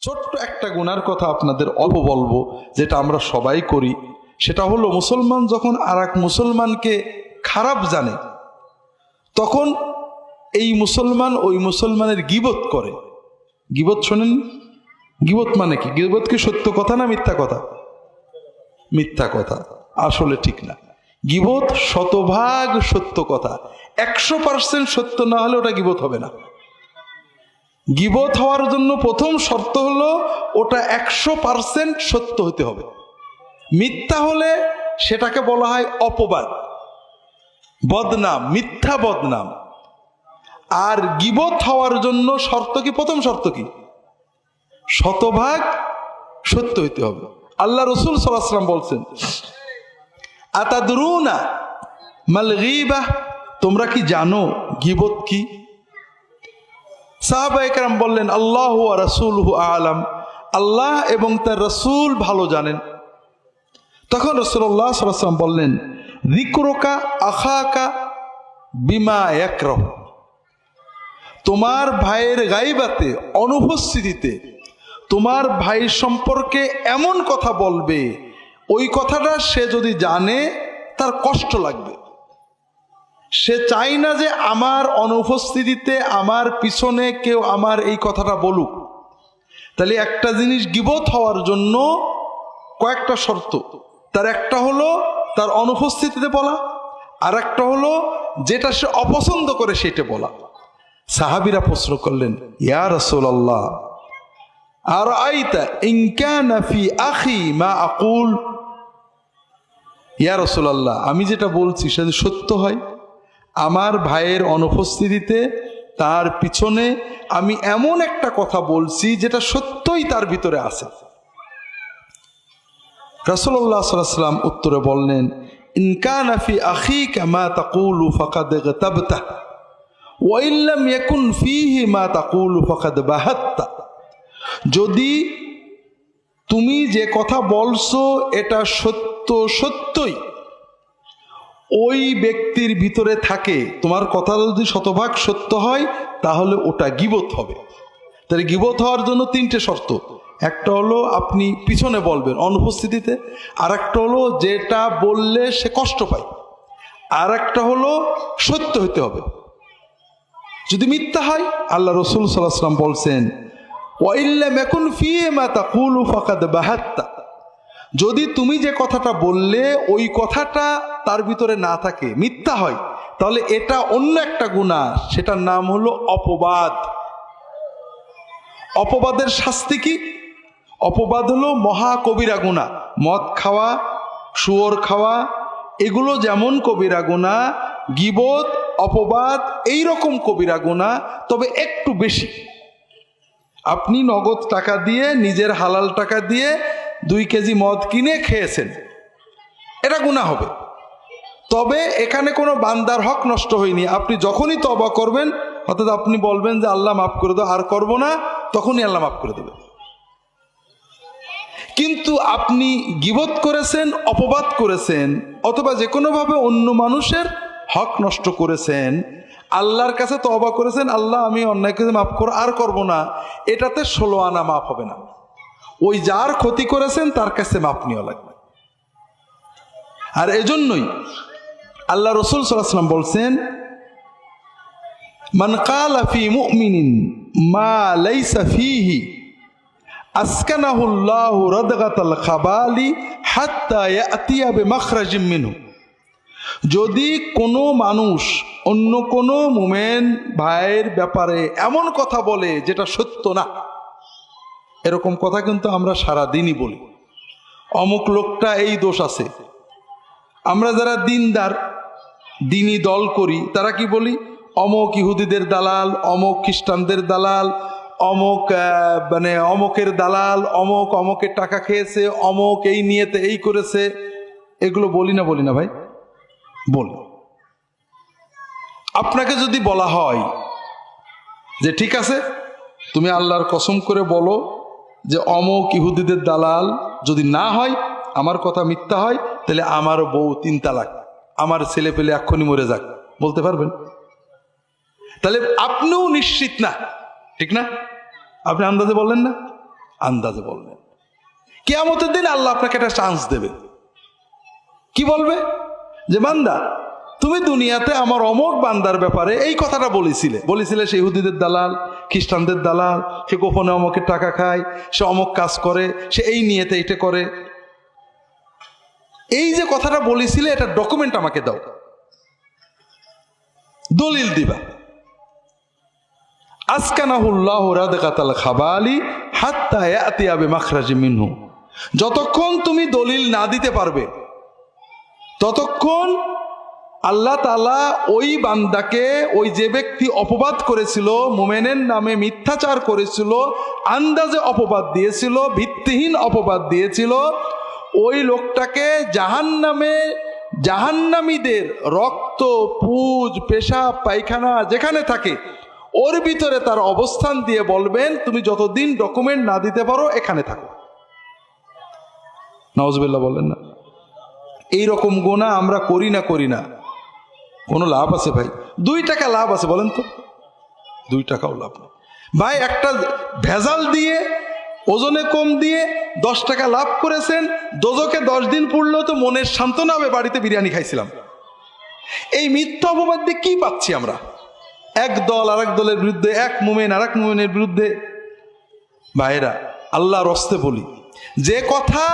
ছোট্ট একটা গুনার কথা আপনাদের অল্প বলবো, যেটা আমরা সবাই করি। সেটা হলো, মুসলমান যখন আর এক মুসলমানকে খারাপ জানে, তখন এই মুসলমান ওই মুসলমানের গীবত করে। গীবত শোনেন? গীবত মানে কি? গীবত কি সত্য কথা না মিথ্যা কথা? মিথ্যা কথা, আসলে ঠিক না। গীবত শতভাগ সত্য কথা, 100% সত্য না হলে ওটা গীবত হবে না। গীবত হওয়ার জন্য প্রথম শর্ত হলো ওটা 100% সত্য হতে হবে। মিথ্যা হলে সেটাকে বলা হয় অপবাদ, বদনাম, মিথ্যা বদনাম। আর গীবত হওয়ার জন্য শর্ত কি? প্রথম শর্ত কি? শতভাগ সত্য হইতে হবে। আল্লাহ রাসূল সাল্লাল্লাহু আলাইহি ওয়াসাল্লাম বলছেন, আতাদরুনা মাল গীবাহ, তোমরা কি জানো গীবত কি? সাহাবায়ে কেরাম বললেন, আল্লাহু ওয়া রাসূলুহু আ'লাম, আল্লাহ এবং তার রাসূল ভালো জানেন। তখন রাসূলুল্লাহ সাল্লাল্লাহু আলাইহি ওয়াসাল্লাম বললেন, যিকরুকা আখাকা বিমা ইয়াকরাহু, তোমার ভাইয়ের গায়বাতে, অনুপস্থিতিতে তোমার ভাই সম্পর্কে এমন কথা বলবে, ওই কথাটা সে যদি জানে তার কষ্ট লাগবে। সে চাই না যে আমার অনুপস্থিতিতে আমার পিছনে কেউ আমার এই কথাটা বলুক। তাহলে একটা জিনিস গীবত হওয়ার জন্য কয়েকটা শর্ত। তার একটা হলো তার অনুপস্থিতিতে বলা, আর একটা হলো যেটা সে অপছন্দ করে সেটা বলা। সাহাবীরা প্রশ্ন করলেন, ইয়া রাসূলুল্লাহ আরাইতা ইন কানা ফি আখি মা আকুল, ইয়া রাসূলুল্লাহ, আমি যেটা বলছি সেটা সত্য হয়, আমার ভাইয়ের অনুপস্থিতিতে তার পিছনে আমি এমন একটা কথা বলছি যেটা সত্যই তার ভিতরে আছে। রাসূলুল্লাহ সাল্লাল্লাহু আলাইহি ওয়াসাল্লাম উত্তরে বললেন, ইন কানা ফি আখিকা মা তাকুলু ফাকাদ ইগতাবতা ওয়া ইন লাম ইয়াকুন ফীহি মা তাকুলু ফাকাদ বাহাত্তা, যদি তুমি যে কথা বলছো এটা সত্যই ওই ব্যক্তির ভিতরে থাকে, তোমার কথা যদি শতভাগ সত্য হয় তাহলে ওটা গীবত হবে। তাহলে গীবত হওয়ার জন্য তিনটে শর্ত। একটা হলো আপনি পিছনে বলবেন অনুপস্থিতিতে, আর একটা হলো যেটা বললে সে কষ্ট পায়, আর একটা হলো সত্য হতে হবে। যদি মিথ্যা হয়, আল্লাহ রাসূল সাল্লাল্লাহু আলাইহি ওয়াসাল্লাম বলছেন, ওয়া ইল্লাম ইয়াকুন ফীহি মা তাকুলু ফাকাদ বাহাত্তা, যদি তুমি যে কথাটা বললে ওই কথাটা তার ভিতরে না থাকে, মিথ্যা হয়, তাহলে এটা অন্য একটা গুনাহ, সেটার নাম হলো অপবাদ। অপবাদের শাস্তি কি? অপবাদ হলো মহা কবিরা গুনাহ। মদ খাওয়া, শুয়োর খাওয়া, এগুলো যেমন কবিরা গুনাহ, গীবত, অপবাদ এইরকম কবিরা গুনাহ, তবে একটু বেশি। আপনি নগদ টাকা দিয়ে, নিজের হালাল টাকা দিয়ে 2 কেজি মদ কিনে খেয়েছেন, এটা গুনাহ হবে। তবে এখানে কোনো বান্দার হক নষ্ট হয়নি। আপনি যখনই তওবা করবেন, অর্থাৎ আপনি বলবেন যে আল্লাহ মাফ করে দাও, আর করব না, তখনই আল্লাহ মাফ করে দেবে। কিন্তু আপনি গীবত করেছেন, অপবাদ করেছেন, অথবা যে কোনোভাবে অন্য মানুষের হক নষ্ট করেছেন, আল্লাহর কাছে তওবা করেছেন, আল্লাহ আমি অন্যায় করে মাফ করো, আর করব না, এটাতে 16 আনা মাফ হবে না। ওই যার ক্ষতি করেছেন তার কাছে মাপ নেওয়া লাগবে। আর এজন্যই আল্লাহ রাসূল সাল্লাল্লাহু আলাইহি ওয়াসাল্লাম বলছেন, মান ক্বালা ফি মুমিনিন মা লাইসা ফীহি আসকানাহুল্লাহু রাদগাতাল খাবালি হাত্তা ইয়াতিয়া বিমাখরাজিম মিনহু, যদি কোনো মানুষ অন্য কোনো মুমিন ভাইয়ের ব্যাপারে এমন কথা বলে যেটা সত্য না, এরকম কথা কিন্তু আমরা সারা দিনই বলি, অমুক লোকটা এই দোষ আছে। আমরা যারা দিনদার, দিনী দল করি, তারা কি বলি? অমুক ইহুদিদের দালাল, অমুক খ্রিস্টানদের দালাল, অমুক অমুকের দালাল, অমুকের টাকা খেয়েছে, অমুক এই নিয়েতে এই করেছে। এগুলো বলি না ভাই? বলি। আপনাকে যদি বলা হয় যে ঠিক আছে, তুমি আল্লাহর কসম করে বলো যে অমুক ইহুদিদের দালাল, যদি না হয়, আমার কথা মিথ্যা হয়, তাহলে আমার বউ 3 তালাক, আমার ছেলে পেলে এক্ষুনি মরে যাক, বলতে পারবেন? তাহলে আপনিও নিশ্চিত না, ঠিক না? আপনি আন্দাজে বললেন না, আন্দাজে বলবেন। কিয়ামতের দিন আল্লাহ আপনাকে একটা চান্স দেবে। কি বলবে? যে বান্দা, তুমি দুনিয়াতে আমার অমুক বান্দার ব্যাপারে এই কথাটা বলেছিলে সে ইহুদিদের দালাল, খ্রিস্টানদের দালাল, সে গোপনে অমুকের টাকা খায়, সে অমুক কাজ করে, সে এই নিয়েতে এটা করে। এই যে কথাটা বলেছিলে এটা ডকুমেন্ট আমাকে দাও, দলিল দিবা। আসকানাহুল্লাহু রাদকাতাল খাবালি হাত্তা ইয়াতিয়া বিমাখরাজি মিনহু। যতক্ষণ তুমি দলিল না দিতে পারবে ততক্ষণ আল্লাহ তাআলা ওই বান্দাকে, ওই যে ব্যক্তি অপবাদ করেছিল, মুমিনের নামে মিথ্যাচার করেছিল, আন্দাজে অপবাদ দিয়েছিল, ভিত্তিহীন অপবাদ দিয়েছিল, ওই লোকটাকে জাহান্নামীদের রক্ত, পুজ, পেশাব, পায়খানা যেখানে থাকে ওর ভিতরে তার অবস্থান দিয়ে বলবেন, তুমি যতদিন ডকুমেন্ট না দিতে পারো এখানে থাকো। নাউজুবিল্লাহ বলেন না। এইরকম গুনাহ আমরা করি না, কোনো লাভ আছে ভাই? 2 টাকা লাভ আছে বলেন তো? 2 টাকাও লাভ না ভাই। একটা ভেজাল দিয়ে, ওজনে কম দিয়ে 10 টাকা লাভ করেছেন, দোজকে 10 দিন পড়লেও তো মনের সান্ত্বনা হবে, বাড়িতে বিরিয়ানি খাইছিলাম। এই মিথ্যা অপবাদ দিয়ে কি পাচ্ছি আমরা? এক দল আর এক দলের বিরুদ্ধে, এক মুমিন আর এক মুমিনের বিরুদ্ধে। ভাইরা, আল্লাহর হস্তে বলি, যে কথা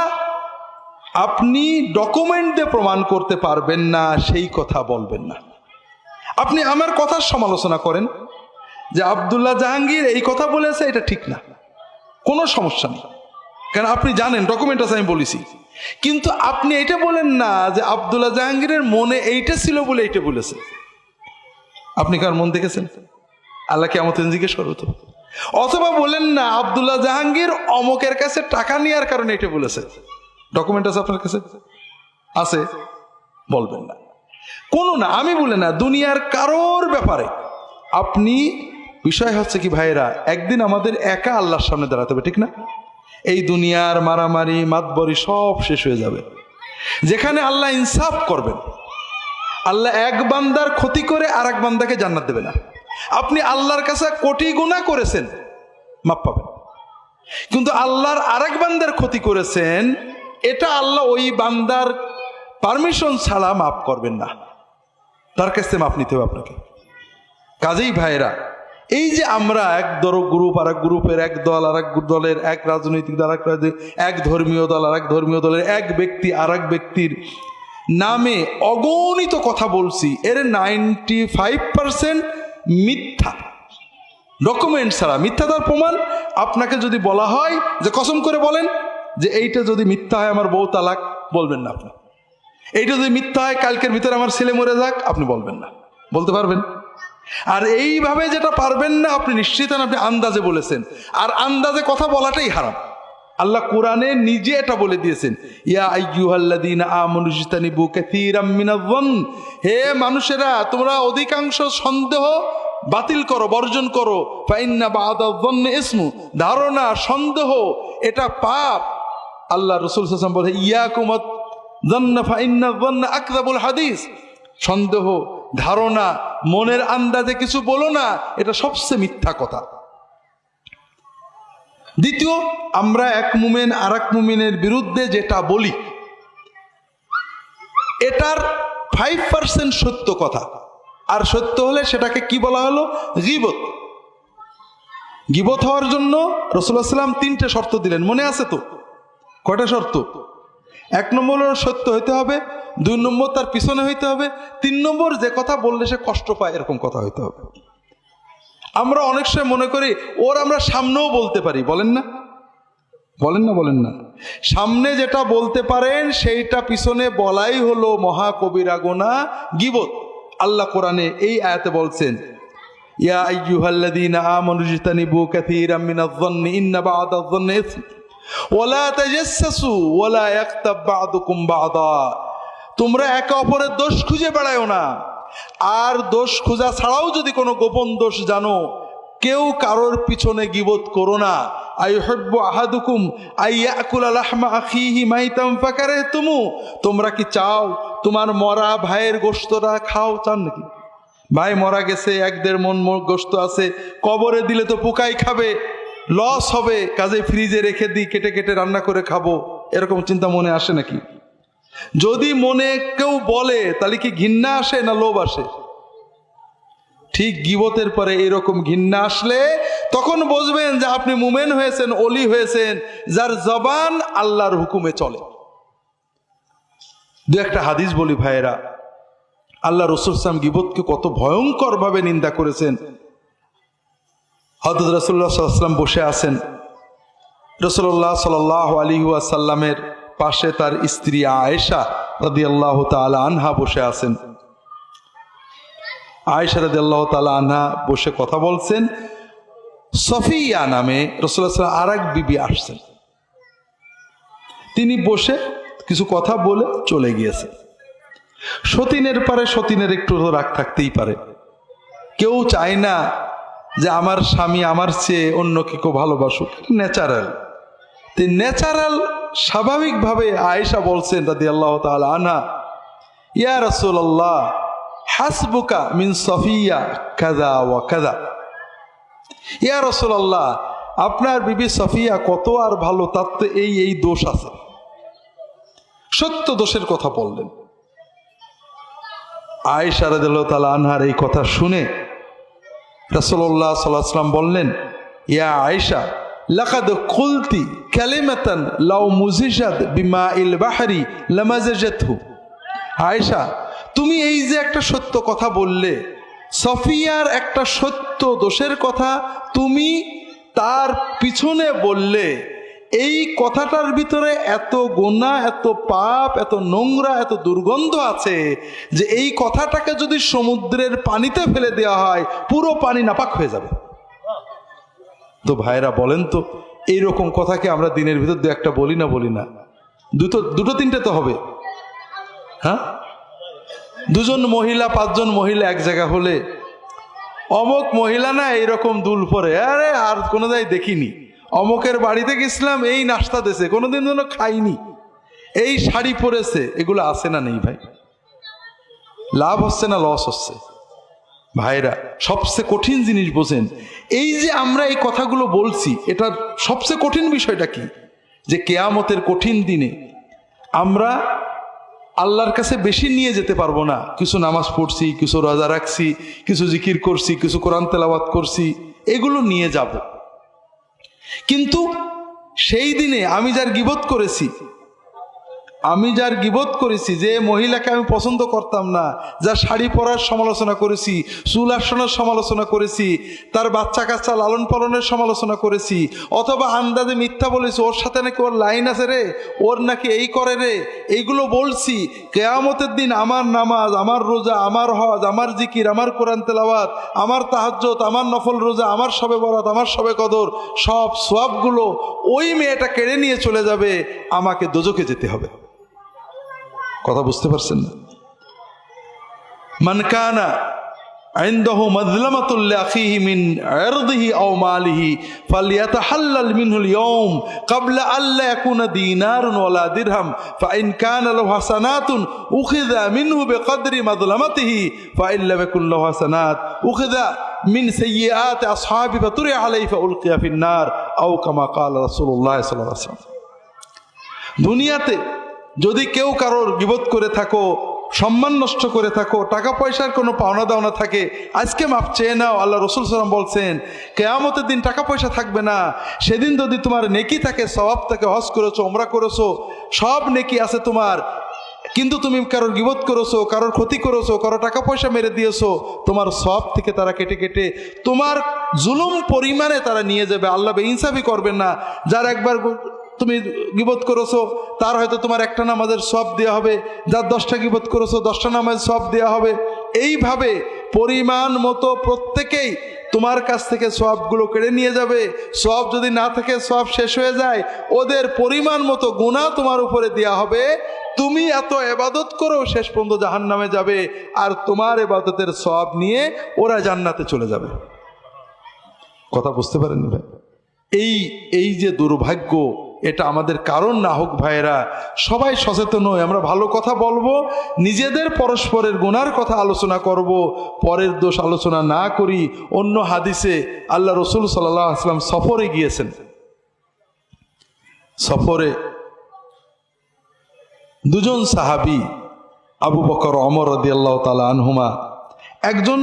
আপনি ডকুমেন্ট দিয়ে প্রমাণ করতে পারবেন না সেই কথা বলবেন না। আপনি আমার কথার সমালোচনা করেন যে আব্দুল্লাহ জাহাঙ্গীর এই কথা বলেছে, এটা ঠিক না, কোনো সমস্যা নেই, কারণ আপনি জানেন ডকুমেন্ট আছে আমি বলেছি। কিন্তু আপনি এটা বলেন না যে আব্দুল্লাহ জাহাঙ্গীরের মনে এইটা ছিল বলে এইটা বলেছে। আপনি কার মন দেখেছেন? আল্লাহ কিয়ামতের দিন জিজ্ঞেস করবে তো। অথবা বলেন না আব্দুল্লাহ জাহাঙ্গীর অমুকের কাছে টাকা নেওয়ার কারণে এটা বলেছে। ডকুমেন্ট আছে আপনার কাছে? আছে? বলবেন না। কোনো না, আমি বলে না, দুনিয়ার কারোর ব্যাপারে আপনি, বিষয় হচ্ছে কি ভাইরা, একদিন আমাদের একা আল্লাহর সামনে দাঁড়াতে হবে, ঠিক না? এই দুনিয়ার মারামারি, মাতবরি সব শেষ হয়ে যাবে, যেখানে আল্লাহ ইনসাফ করবেন। আল্লাহ এক বান্দার ক্ষতি করে আর এক বান্দাকে জান্নাত দেবে না। আপনি আল্লাহর কাছে কোটি গুনাহ করেছেন, মাপ পাবেন, কিন্তু আল্লাহর আরেক বান্দার ক্ষতি করেছেন, এটা আল্লাহ ওই বান্দার পারমিশন ছাড়া মাফ করবেন না, তার কাছে মাপ নিতে হবে আপনাকে। কাজেই ভাইরা, এই যে আমরা এক গ্রুপ আর এক গ্রুপের, এক দল আর এক দলের, এক রাজনৈতিক দল এক ধর্মীয় দল আর এক ধর্মীয় দলের, এক ব্যক্তি আর এক ব্যক্তির নামে অগণিত কথা বলছি, এর 95% মিথ্যা, ডকুমেন্ট ছাড়া, মিথ্যাটার প্রমাণ। আপনাকে যদি বলা হয় যে কসম করে বলেন যে এইটা যদি মিথ্যা হয় আমার বউ তালাক, বলবেন না আপনি। এইটা যদি মিথ্যা হয় কালকের ভিতরে আমার ছেলে মরে যাক, আপনি বলবেন না। বলতে পারবেন? আর এইভাবে যেটা পারবেন না, আপনি নিশ্চিত আপনি আন্দাজে বলেছেন, আর আন্দাজে কথা বলাটাই হারাম। আল্লাহ কোরআনে নিজে এটা বলে দিয়েছেন, ইয়া আইয়ুহাল্লাযীনা আমানু ইজতানিবু কাসীরাম মিনায-যন্ন, হে মানুষেরা তোমরা অধিকাংশ সন্দেহ বাতিল করো, বর্জন করো। ফাইন্না বা'দায-যন্নি ইসমু, ধারণা, সন্দেহ এটা পাপ। আল্লাহ রাসূল সাল্লাল্লাহু আলাইহি ওয়াসাল্লাম বলে, ইয়াকুমুয-যন্ন ফাইন্নায-যন্না আকযাবুল হাদিস, সন্দেহ, ধারণা, মনের আন্দাজে কিছু বলো না, এটা সবচেয়ে মিথ্যা কথা। দ্বিতীয়, আমরা এক মুমিন আর এক মুমিনের বিরুদ্ধে যেটা বলি এটার 5% সত্য কথা, আর সত্য হলে সেটাকে কি বলা হলো? গীবত। গীবত হওয়ার জন্য রাসূলুল্লাহ সাল্লাল্লাহু আলাইহি ওয়াসাল্লাম 3টে শর্ত দিলেন, মনে আছে তো? কয়টা শর্ত? 1 নম্বর সত্য হইতে হবে, 2 নম্বর তার পিছনে হইতে হবে, 3 নম্বর যে কথা বললে সে কষ্ট পায় এরকম কথা হইতে হবে। আমরা অনেক সময় মনে করি ওর আমরা সামনেও বলতে পারি, বলেন না? বলেন না। সামনে যেটা বলতে পারেন সেইটা পিছনে বলাই হলো মহাকবিরা গুনাহ, গীবত। আল্লাহ কোরআনে এই আয়াতে বলছেন, ইয়া আইয়ুহাল্লাযীনা আমানু ইজতানিবু কাসীরাম মিনায-যন্নি ইন্না বা'দায-যন্নি ইসম ওয়ালা তাজাসসু ওয়ালা ইয়াগতাব বা'দুকুম বা'দা। তোমরা একে অপরের দোষ খুঁজে বেড়ায়ো না, আর দোষ খোঁজা ছাড়াও যদি কোনো গোপন দোষ জানো, কেউ কারোর পিছনে গীবত করো না। আইয়ুহিব্বু আহাদুকুম আইয়াকুলা লাহমা আখিহি মাইতাম ফাকারিহতুমু, তোমরা কি চাও তোমার মরা ভাইয়ের গোশতটা খাও? চান নাকি? ভাই মরা গেছে, 1-1.5 মণ গোশত আছে, কবরে দিলে তো পোকাই খাবে, লস হবে, কাজে ফ্রিজে রেখে দিই, কেটে কেটে রান্না করে খাবো, এরকম চিন্তা মনে আসে নাকি? যদি মনে কেউ বলে তাহলে কি ঘৃণা আসে না লোভ আসে? ঠিক গীবতের পরে এরকম ঘৃণা আসলে তখন বুঝবেন যে আপনি মুমিন হয়েছেন, ওলি হয়েছেন, যার জবান আল্লাহর হুকুমে চলে। দু একটা হাদিস বলি ভাইয়েরা, আল্লাহ রাসূল সাল্লাল্লাহু আলাইহি ওয়াসাল্লাম গীবতকে কত ভয়ঙ্কর ভাবে নিন্দা করেছেন। হযরত রাসূলুল্লাহ সাল্লাল্লাহু আলাইহি ওয়াসাল্লাম বসে আছেন, রাসূলুল্লাহ সাল্লাল্লাহু আলাইহি ওয়াসাল্লামের পাশে তার স্ত্রী আয়েশা রাদিয়াল্লাহু তাআলা আনহা বসে আছেন। আয়েশা রাদিয়াল্লাহু তাআলা আনহা বসে কথা বলছেন। সফিয়া নামে রাসূলুল্লাহ সাল্লাল্লাহু আলাইহি ওয়াসাল্লাম আরেক বিবি আসছেন, তিনি বসে কিছু কথা বলে চলে গিয়েছে। সতীনের পারে সতীনের একটু রাগ থাকতেই পারে, কেউ চায় না যে আমার স্বামী আমার চেয়ে অন্য কেউ ভালোবাসুক, ন্যাচারাল। ন্যাচারাল স্বাভাবিকভাবে আয়েশা বলছেন রাদিয়াল্লাহু তাআলা আনহা, ইয়া রাসূলুল্লাহ হাসবুকা মিন সফিয়া কাযা ওয়া কাযা। ইয়া রাসূলুল্লাহ, আপনার বিবি সফিয়া কত আর ভালো, তার তো এই এই দোষ আছে। সত্য দোষের কথা বললেন। আয়েশা রাদিয়াল্লাহু তাআলা আনহার এই কথা শুনে রাসূলুল্লাহ সাল্লাল্লাহু আলাইহি ওয়াসাল্লাম বললেন, ইয়া আয়েশা লাকাদ কুলতি কালিমাতান লাউ মুজিজাত বিমাইল বাহরি লামাজাজাতহু। আয়েশা, তুমি এই যে একটা সত্য কথা বললে, সফিয়ার একটা সত্য দোষের কথা তুমি তার পিছনে বললে, এই কথাটার ভিতরে এত গুনাহ, এত পাপ, এত নোংরা, এত দুর্গন্ধ আছে যে এই কথাটাকে যদি সমুদ্রের পানিতে ফেলে দেওয়া হয় পুরো পানি নাপাক হয়ে যাবে। তো ভাইরা বলেন তো, এইরকম কথাকে আমরা দিনের ভিতর দু একটা বলি না? বলি না? দুটো তিনটে তো হবে। হ্যাঁ, দুজন মহিলা, পাঁচজন মহিলা এক জায়গা হলে অমুক মহিলা না এইরকম দুল পরে, আরে আর কোনো জায়গায় দেখিনি, অমুকের বাড়িতে গেছিলাম এই নাস্তা দিয়েছে, কোনোদিন যেন খাইনি, এই শাড়ি পরেছে, এগুলো আছে না নেই ভাই? লাভ হচ্ছে না লস হচ্ছে? ভাইরা, সবচেয়ে কঠিন জিনিস বোঝেন, এই যে আমরা এই কথাগুলো বলছি, এটার সবচেয়ে কঠিন বিষয়টা কি? যে কিয়ামতের কঠিন দিনে আমরা আল্লাহর কাছে বেশি নিয়ে যেতে পারবো না। কিছু নামাজ পড়ছি, কিছু রোজা রাখছি, কিছু জিকির করছি, কিছু কোরআন তেলাওয়াত করছি, এগুলো নিয়ে যাব। কিন্তু সেই দিনে আমি যার গীবত করেছি, যে মহিলাকে আমি পছন্দ করতাম না, যার শাড়ি পরার সমালোচনা করেছি, চুল আসানোর সমালোচনা করেছি, তার বাচ্চা কাচ্চা লালন পালনের সমালোচনা করেছি, অথবা আন্দাজে মিথ্যা বলেছি, ওর সাথে নাকি ওর লাইন আছে রে, ওর নাকি এই করে রে, এইগুলো বলছি, কিয়ামতের দিন আমার নামাজ, আমার রোজা, আমার হজ, আমার জিকির, আমার কোরআন তেলাওয়াত, আমার তাহাজ্জুদ, আমার নফল রোজা, আমার শবে বরাত, আমার শবে কদর, সব সওয়াবগুলো ওই মেয়েটা কেড়ে নিয়ে চলে যাবে, আমাকে দোজখে যেতে হবে। কথা বুঝতে পারছেন না? মান কানা ইনদাহু মাযলামাতুল লিআখিহি মিন ইরদিহি আও মালিহি ফালইয়াতাহাল্লাল মিনহুল ইয়াওম ক্বাবলা আল্লা ইয়াকুনা দিনারুন ওয়ালা দিরহাম ফাইন কানা লাহু হাসানাতুন উখিযা মিনহু বিকদরি মাযলামাতিহি ফাইন লাম ইয়াকুন লাহু হাসানাত উখিযা মিন সাইয়্যাতি আসহাবি ফাতুরিয়া আলাইহি ফাউলকিয়া ফিন নার আও কামা ক্বালা রাসূলুল্লাহ সাল্লাল্লাহু আলাইহি ওয়াসাল্লাম। দুনিয়াতে যদি কেউ কারোর গীবত করে থাকো, সম্মান নষ্ট করে থাকো, টাকা পয়সার কোনো পাওনা দাওনা থাকে, আজকে মাপ চেয়ে নাও। আল্লাহ রাসূল সাল্লাল্লাহু আলাইহি ওয়াসাল্লাম বলছেন, কিয়ামতের দিন টাকা পয়সা থাকবে না। সেদিন যদি তোমার নেকি থাকে, সওয়াব থাকে, হজ করেছো, উমরা করেছো, সব নেকি আছে তোমার, কিন্তু তুমি কারোর গীবত করেছো, কারোর ক্ষতি করেছো, কারো টাকা পয়সা মেরে দিয়েছো, তোমার সওয়াব থেকে তারা কেটে কেটে তোমার জুলুম পরিমাণে তারা নিয়ে যাবে। আল্লাহ বেইনসাফি করবেন না। যার একবার তুমি গীবত করেছো, তার হয়তো তোমার একটা নামাজের সওয়াব দেওয়া হবে, যার 10টা গীবত করেছো 10টা নামাজের সওয়াব দেওয়া হবে। এইভাবে পরিমাণ মতো প্রত্যেকেই তোমার কাছ থেকে সওয়াবগুলো কেড়ে নিয়ে যাবে। সওয়াব যদি না থাকে, সওয়াব শেষ হয়ে যায়, ওদের পরিমাণ মতো গুনাহ তোমার উপরে দেওয়া হবে। তুমি এত ইবাদত করো, শেষ পর্যন্ত জাহান্নামে যাবে, আর তোমার ইবাদতের সওয়াব নিয়ে ওরা জান্নাতে চলে যাবে। কথা বুঝতে পারেন ভাই? এই যে দুর্ভাগ্য, এটা আমাদের কারণ না হোক ভাইয়েরা, সবাই সচেতন হই, আমরা ভালো কথা বলবো, নিজেদের পরস্পরের গুনার কথা আলোচনা করব, পরের দোষ আলোচনা না করি। অন্য হাদিসে আল্লাহ রসুল সাল্লাল্লাহু আলাইহি ওয়াসাল্লাম সফরে গিয়েছেন, সফরে দুজন সাহাবী আবু বকর ওমর রাদিয়াল্লাহু তাআলা আনহুমা একজন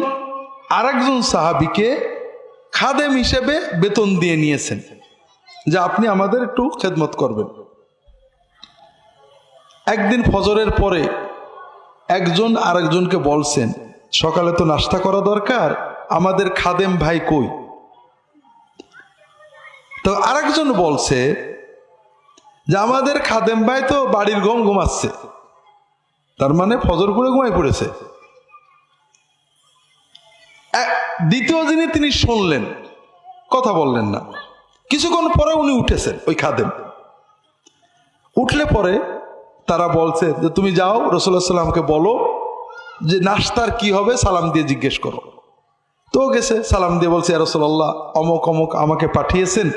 আরেকজন সাহাবীকে খাদেম হিসেবে বেতন দিয়ে নিয়েছেন যে আপনি আমাদের একটু খেদমত করবেন। একদিন ফজরের পরে একজন আরেকজনকে বলছেন, সকালে তো নাস্তা করা দরকার, আমাদের খাদেম ভাই কই? তো আরেকজন বলছে যে আমাদের খাদেম ভাই তো বাড়ির ঘুমাচ্ছে, তার মানে ফজর পড়ে ঘুমাই পড়েছে। দ্বিতীয় দিনে তিনি শুনলেন, কথা বললেন না। কিছুক্ষণ পরে উনি উঠেছেন, ওই খাদেম উঠলে পরে তারা বলছে যে তুমি যাও রাসূলুল্লাহ সাল্লামকে বলো যে নাস্তার কি হবে, সালাম দিয়ে জিজ্ঞেস করো। তো গেছে, সালাম দিয়ে বলছে, ইয়া রাসূলুল্লাহ অমুক অমুক আমাকে পাঠিয়েছেন,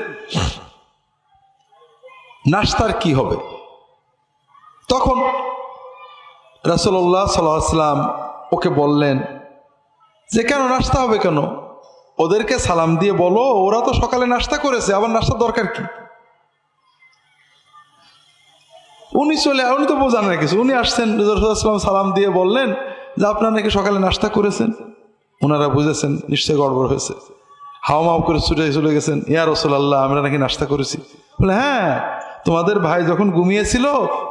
নাস্তার কি হবে? তখন রাসূলুল্লাহ সাল্লাল্লাহু আলাইহি ওয়াসাল্লাম ওকে বললেন যে কেন নাস্তা হবে কেন? ওদেরকে সালাম দিয়ে বলো, ওরা তো সকালে নাস্তা করেছে, আবার নাস্তার দরকার কি? উনি তো বোঝান না কিছু, উনি আসছেন, রাসূলুল্লাহ সালাম দিয়ে বললেন যে আপনারা নাকি সকালে নাস্তা করেছেন। ওনারা বুঝেছেন নিশ্চয় গড়বড় হয়েছে, হাও মাও করে ছুটে চলে গেছেন, ইয়া রাসূলুল্লাহ আমরা নাকি নাস্তা করেছি। বলে হ্যাঁ, তোমাদের ভাই যখন ঘুমিয়েছিল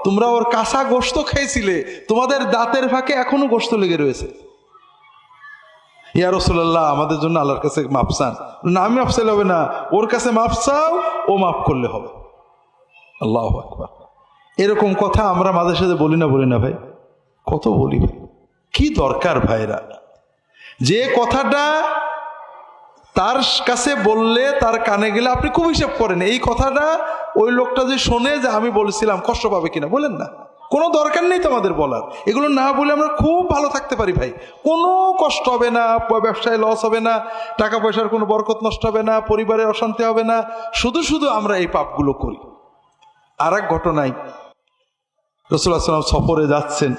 তোমরা ওর কাঁচা গোশত খেয়েছিলে, তোমাদের দাঁতের ফাঁকে এখনো গোশত লেগে রয়েছে। ইয়া রাসূলুল্লাহ আমাদের জন্য আল্লাহর কাছে মাপ চান। না, আমি মাপ চাইলে হবে না, ওর কাছে মাপ চাও, ও মাপ করলে হবে। আল্লাহু আকবার। এরকম কথা আমরা মাঝে সাথে বলি না ভাই? কত বলি ভাই, কি দরকার ভাইরা? যে কথাটা তার কাছে বললে, তার কানে গেলে আপনি খুব হিসাব করেন এই কথাটা ওই লোকটা যে শোনে যে আমি বলেছিলাম কষ্ট পাবে কিনা, বলেন না? কোনো দরকার নেই তো আমাদের বলার, এগুলো না বলে আমরা খুব ভালো থাকতে পারি ভাই। কোনো কষ্ট হবে না, ব্যবসায় লস হবে না, টাকা পয়সার কোনো বরকত নষ্ট হবে না, পরিবারের অশান্তি হবে না, শুধু আমরা এই পাপগুলো করি। আর এক ঘটনায় রাসূলুল্লাহ সাল্লাল্লাহু আলাইহি ওয়াসাল্লাম সফরে যাচ্ছেন,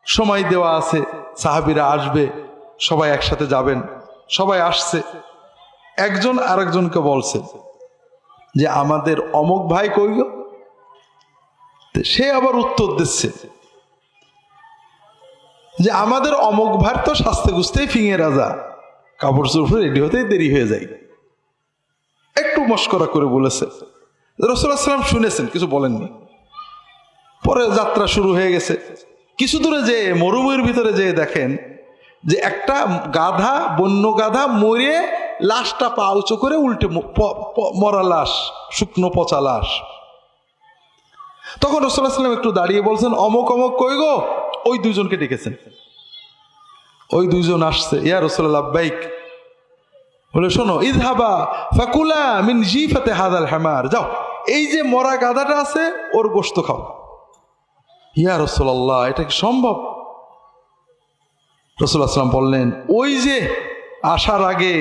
সময় দেওয়া আছে, সাহাবীরা আসবে, সবাই একসাথে যাবেন, সবাই আসছে। একজন আরেকজনকে বলছে যে আমাদের অমুক ভাই কই গো? সে আবার উত্তর দিচ্ছে যে আমাদের অমুক ভাই তো সাজতে গুছতেই ফিঙে রাজা, কাপড় চোপড় রেডি হতেই দেরি হয়ে যায়। একটু মস্করা করে বলেছে। রাসূলুল্লাহ সাল্লাল্লাহু আলাইহি ওয়াসাল্লাম শুনেছেন, কিছু বলেননি। পরে যাত্রা শুরু হয়ে গেছে। কিছু দূরে যে মরুভূমির ভিতরে যেয়ে দেখেন যে একটা গাধা, বন্য গাধা মরে লাশটা পা উঁচু করে উল্টে, মরা লাশ, শুকনো পচা লাশ। তখন রাসূলুল্লাহ সাল্লাল্লাহু আলাইহি ওয়াসাল্লাম একটু দাঁড়িয়ে বলছেন অমুক অমুক কই গো? ওই দুইজনকে ডেকেছেন। ওই দুইজন আসছে, ইয়া রাসূলুল্লাহ লাব্বাইক। বলে শোনো, ইযহাবা ফাকুলা মিন জিফাতি হাযাল হিমার, যাও এই যে মরা গাধাটা আছে ওর গোশত খাও। ইয়া রাসূলুল্লাহ এটা কি সম্ভব? রাসূলুল্লাহ সাল্লাল্লাহু আলাইহি ওয়াসাল্লাম বললেন, ওই যে আসার আগে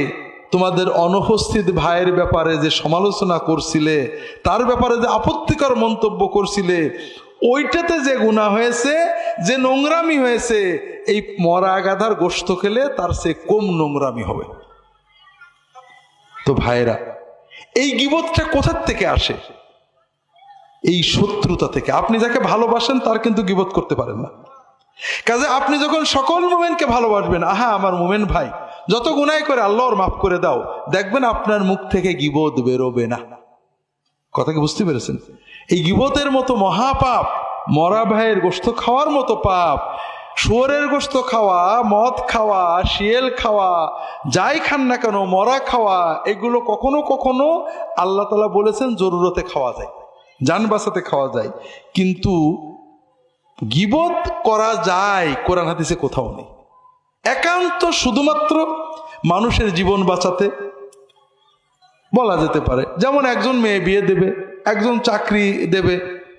তোমাদের অনুপস্থিত ভাইয়ের ব্যাপারে যে সমালোচনা করছিলে, তার ব্যাপারে যে আপত্তিকর মন্তব্য করছিলে, ওইটাতে যে গুনাহ হয়েছে, যে নোংরামি হয়েছে, এই মরা গাধার গোশত খেলে তার চেয়ে কম নোংরামি হবে। তো ভাইরা, এই গীবতটা কোথা থেকে আসে? এই শত্রুতা থেকে। আপনি যাকে ভালোবাসেন তার কিন্তু গীবত করতে পারেন না। কাজে আপনি যখন সকল মুমিনকে ভালোবাসবেন, আহা আমার মুমিন ভাই যত গুনাহ করে আল্লাহর মাফ করে দাও, দেখবেন আপনার মুখ থেকে গীবত বেরোবে না। কথা কি বুঝতে পেরেছেন? এই গীবতের মতো মহাপাপ, মরা ভাইয়ের গোশত খাওয়ার মতো পাপ, শুয়োরের গোশত খাওয়া, মদ খাওয়া, শিয়াল খাওয়া, যাই খান না কেন, মরা খাওয়া, এগুলো কখনো কখনো আল্লাহ তাআলা বলেছেন জরুরতে খাওয়া যায়, জান বাঁচাতে খাওয়া যায়, কিন্তু গীবত করা যায় কোরআন হাদিসে কোথাও নেই। একান্ত শুধুমাত্র মানুষের জীবন বাঁচাতে বলা যেতে পারে। যেমন একজন মেয়ে বিয়ে দেবে, একজন চাকরি দেবে,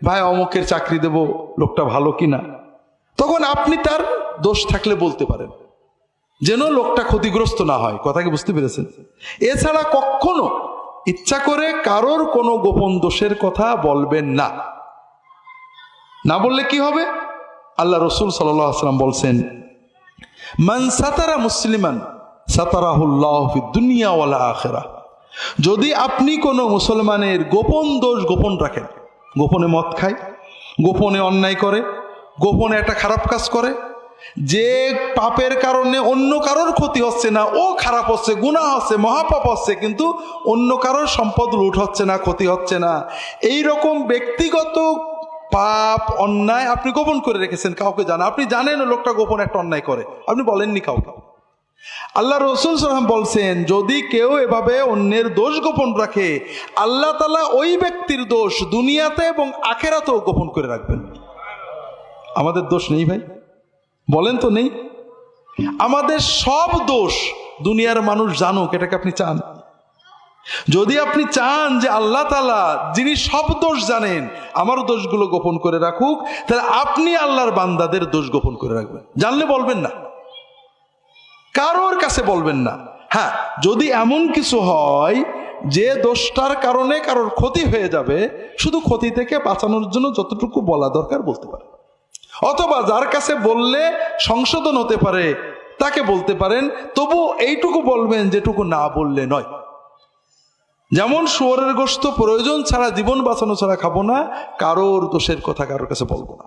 ভাই অমুকের চাকরি দেব, লোকটা ভালো কিনা, তখন আপনি তার দোষ থাকলে বলতে পারেন, যেন লোকটা ক্ষতিগ্রস্ত না হয়। কথা কি বুঝতে পেরেছেন? এছাড়া কখনো ইচ্ছা করে কারোর কোনো গোপন দোষের কথা বলবেন না। না বললে কি হবে? আল্লাহ রসুল সাল্লাল্লাহু আলাইহি ওয়াসাল্লাম বলছেন, মান সাতারা মুসলিমান সাতারাহুল্লাহ ফিদ দুনিয়া ওয়াল আখিরাহ। যদি আপনি কোনো মুসলমানের গোপন দোষ গোপন রাখেন, গোপনে মদ খায়, গোপনে অন্যায় করে, গোপনে একটা খারাপ কাজ করে, যে পাপের কারণে অন্য কারোর ক্ষতি হচ্ছে না, ও খারাপ হচ্ছে, গুনাহ হচ্ছে, মহাপাপ হচ্ছে, কিন্তু অন্য কারোর সম্পদ লুট হচ্ছে না, ক্ষতি হচ্ছে না, এই রকম ব্যক্তিগত পাপ অন্যায় আপনি গোপন করে রেখেছেন, কাউকে জানা, আপনি জানেন ও লোকটা গোপন একটা অন্যায় করে, আপনি বলেননি কাউকে। আল্লাহ রসুল সাল্লাল্লাহু আলাইহি ওয়াসাল্লাম বলছেন, যদি কেউ এভাবে অন্যের দোষ গোপন রাখে, আল্লাহ তাআলা ওই ব্যক্তির দোষ দুনিয়াতে এবং আখিরাতেও গোপন করে রাখবেন। আমাদের দোষ নেই ভাই? বলেন তো নেই? আমাদের সব দোষ দুনিয়ার মানুষ জানুক, এটাকে আপনি চান? যদি আপনি চান যে আল্লাহ তাআলা যিনি সব দোষ জানেন আমার দোষগুলো গোপন করে রাখুক, তাহলে আপনি আল্লাহর বান্দাদের দোষ গোপন করে রাখবেন। জানলে বলবেন না, কারোর কাছে বলবেন না। হ্যাঁ, যদি এমন কিছু হয় যে দোষটার কারণে কারোর ক্ষতি হয়ে যাবে, শুধু ক্ষতি থেকে বাঁচানোর জন্য যতটুকু বলা দরকার বলতে পারে, অথবা যার কাছে বললে সংশোধন হতে পারে তাকে বলতে পারেন, তবু এইটুকু বলবেন যেটুকু না বললে নয়। যেমন শুয়োরের গোশত প্রয়োজন ছাড়া, জীবন বাঁচানো ছাড়া খাবো না, কারোর দোষের কথা কারোর কাছে বলবো না।